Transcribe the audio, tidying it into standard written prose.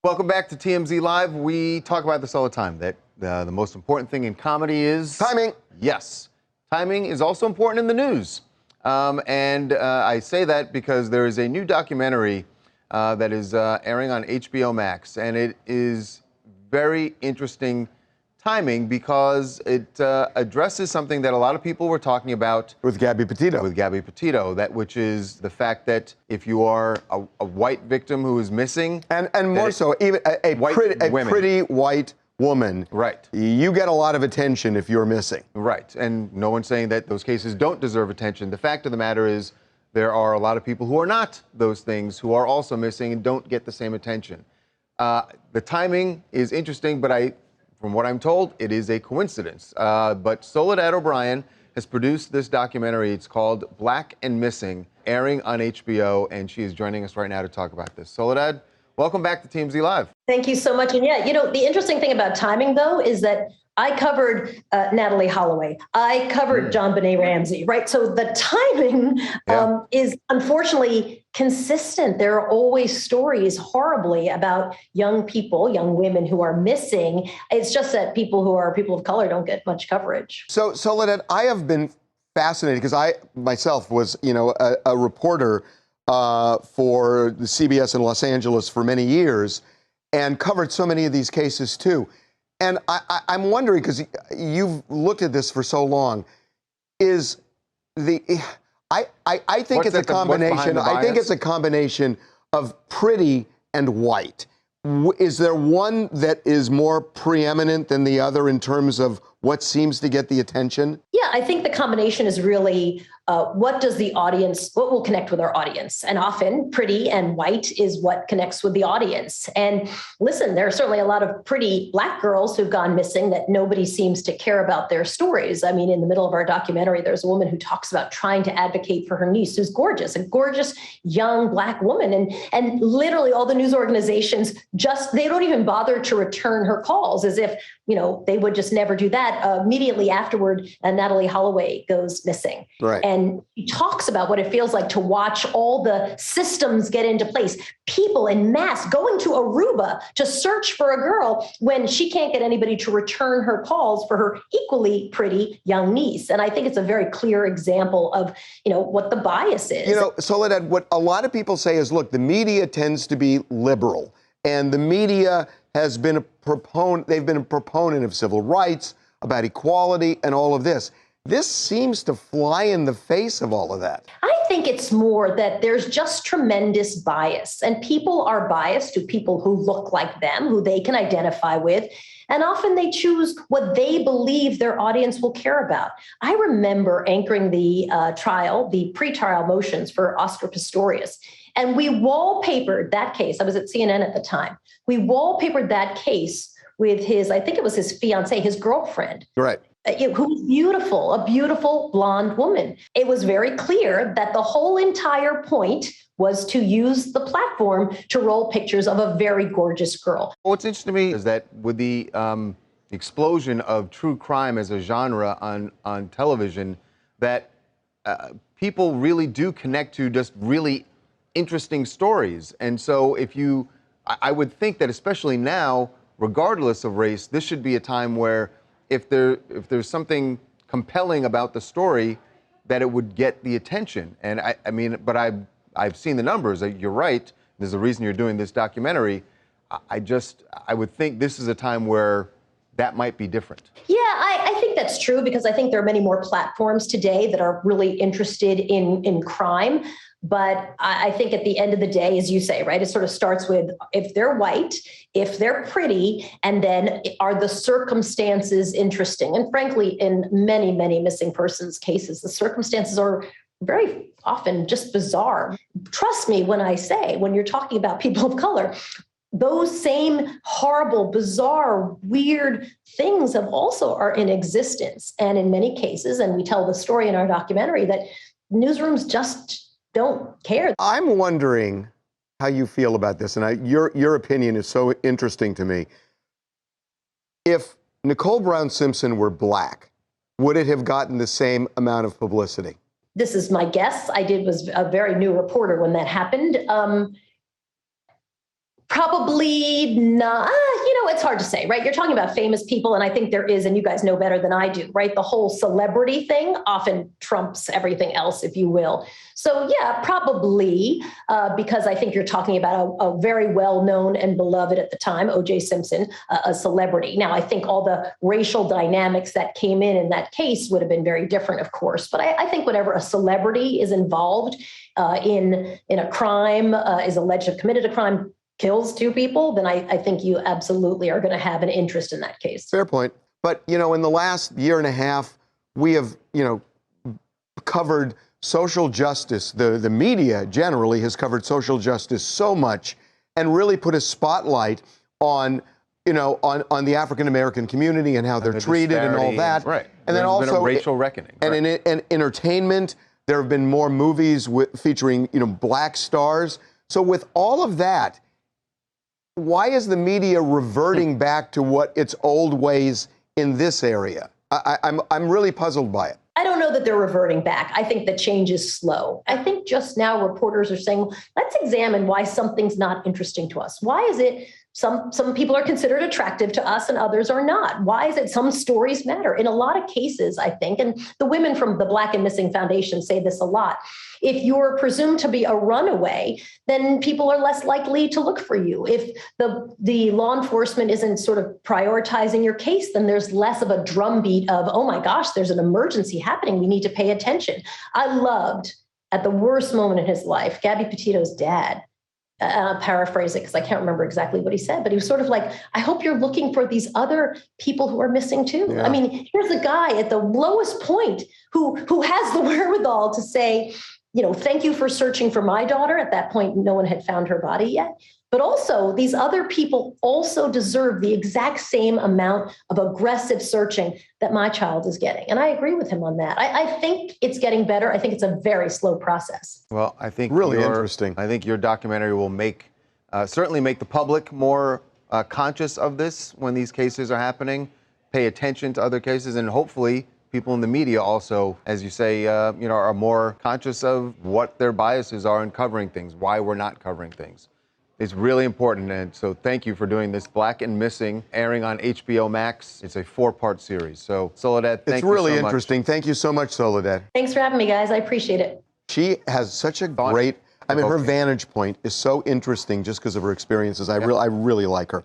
Welcome back to TMZ Live. We talk about this all the time, that the most important thing in comedy is... timing. Yes. Timing is also important in the news. I say that because there is a new documentary that is airing on HBO Max, and it is very interesting timing because it addresses something that a lot of people were talking about With Gabby Petito. Which is the fact that if you are a white victim who is missing, and more so, even a pretty white woman, right, you get a lot of attention if you're missing. Right, and no one's saying that those cases don't deserve attention. The fact of the matter is there are a lot of people who are not those things who are also missing and don't get the same attention. The timing is interesting, but from what I'm told, it is a coincidence. But Soleda O'Brien has produced this documentary. It's called Black and Missing, airing on HBO, and she is joining us right now to talk about this. Soleda, welcome back to TMZ Live. Thank you so much. And yeah, the interesting thing about timing, though, is that I covered Natalie Holloway. I covered John Benet Ramsey, right? So the timing is unfortunately consistent. There are always stories horribly about young people, young women who are missing. It's just that people who are people of color don't get much coverage. So Soleda, I have been fascinated because I myself was, a reporter for the CBS in Los Angeles for many years and covered so many of these cases too. And I'm wondering, because you've looked at this for so long, I think it's a combination. I think it's a combination of pretty and white. Is there one that is more preeminent than the other in terms of what seems to get the attention? Yeah, I think the combination is really what will connect with our audience? And often pretty and white is what connects with the audience. And listen, there are certainly a lot of pretty Black girls who've gone missing that nobody seems to care about their stories. I mean, in the middle of our documentary, there's a woman who talks about trying to advocate for her niece who's gorgeous, a gorgeous young Black woman. And literally all the news organizations they don't even bother to return her calls, as if, they would just never do that. Immediately afterward, Natalie Holloway goes missing. Right. And he talks about what it feels like to watch all the systems get into place. People en masse going to Aruba to search for a girl when she can't get anybody to return her calls for her equally pretty young niece. And I think it's a very clear example of, what the bias is. Soleda, what a lot of people say is, look, the media tends to be liberal, and the media has been they've been a proponent of civil rights, about equality, and all of this. This seems to fly in the face of all of that. I think it's more that there's just tremendous bias, and people are biased to people who look like them, who they can identify with, and often they choose what they believe their audience will care about. I remember anchoring the pre-trial motions for Oscar Pistorius, and we wallpapered that case. I was at CNN at the time. We wallpapered that case with I think it was his fiancée, his girlfriend. Right. Who was beautiful, a beautiful blonde woman. It was very clear that the whole entire point was to use the platform to roll pictures of a very gorgeous girl. What's interesting to me is that with the explosion of true crime as a genre on television, that people really do connect to just really interesting stories. And so I would think that especially now, regardless of race, this should be a time where if there's something compelling about the story, that it would get the attention. And but I've seen the numbers. You're right. There's a reason you're doing this documentary. I would think this is a time where that might be different. Yeah, I think that's true, because I think there are many more platforms today that are really interested in crime. But I think at the end of the day, as you say, right, it sort of starts with if they're white, if they're pretty, and then are the circumstances interesting? And frankly, in many, many missing persons cases, the circumstances are very often just bizarre. Trust me when I say, when you're talking about people of color, those same horrible, bizarre, weird things are in existence. And in many cases, and we tell the story in our documentary, that newsrooms just don't care. I'm wondering how you feel about this, and your opinion is so interesting to me. If Nicole Brown Simpson were Black, would it have gotten the same amount of publicity? This is my guess. I was a very new reporter when that happened. Probably not. It's hard to say, right? You're talking about famous people, and I think there is, and you guys know better than I do, right? The whole celebrity thing often trumps everything else, if you will. So yeah, probably, because I think you're talking about a very well-known and beloved at the time, O.J. Simpson, a celebrity. Now, I think all the racial dynamics that came in that case would have been very different, of course. But I think whenever a celebrity is involved in a crime, is alleged to have committed a crime, kills two people, then I think you absolutely are going to have an interest in that case. Fair point. But, in the last year and a half, we have, covered social justice. The media generally has covered social justice so much and really put a spotlight on, on the African-American community and how they're treated and all that. Right. And then There's been also a racial reckoning. And in entertainment, there have been more movies featuring, black stars. So with all of that, why is the media reverting back to what its old ways in this area? I'm really puzzled by it. I don't know that they're reverting back. I think the change is slow. I think just now reporters are saying, let's examine why something's not interesting to us. Why is it some people are considered attractive to us and others are not? Why is it some stories matter? In a lot of cases, I think, and the women from the Black and Missing Foundation say this a lot, if you're presumed to be a runaway, then people are less likely to look for you. If the law enforcement isn't sort of prioritizing your case, then there's less of a drumbeat of, oh my gosh, there's an emergency happening. We need to pay attention. I loved, at the worst moment in his life, Gabby Petito's dad. I'll paraphrase it because I can't remember exactly what he said, but he was sort of like, I hope you're looking for these other people who are missing too. Yeah. I mean, here's a guy at the lowest point who has the wherewithal to say, thank you for searching for my daughter. At that point, no one had found her body yet. But also, these other people also deserve the exact same amount of aggressive searching that my child is getting. And I agree with him on that. I think it's getting better. I think it's a very slow process. Well, I think really interesting. I think your documentary will certainly make the public more conscious of this when these cases are happening, pay attention to other cases, and hopefully people in the media also, as you say, are more conscious of what their biases are in covering things, why we're not covering things. It's really important, and so thank you for doing this. Black and Missing, airing on HBO Max. It's a 4-part series. So, Soleda, thank you so much. It's really interesting. Thank you so much, Soleda. Thanks for having me, guys. I appreciate it. She has such a great, her vantage point is so interesting just because of her experiences. I really like her.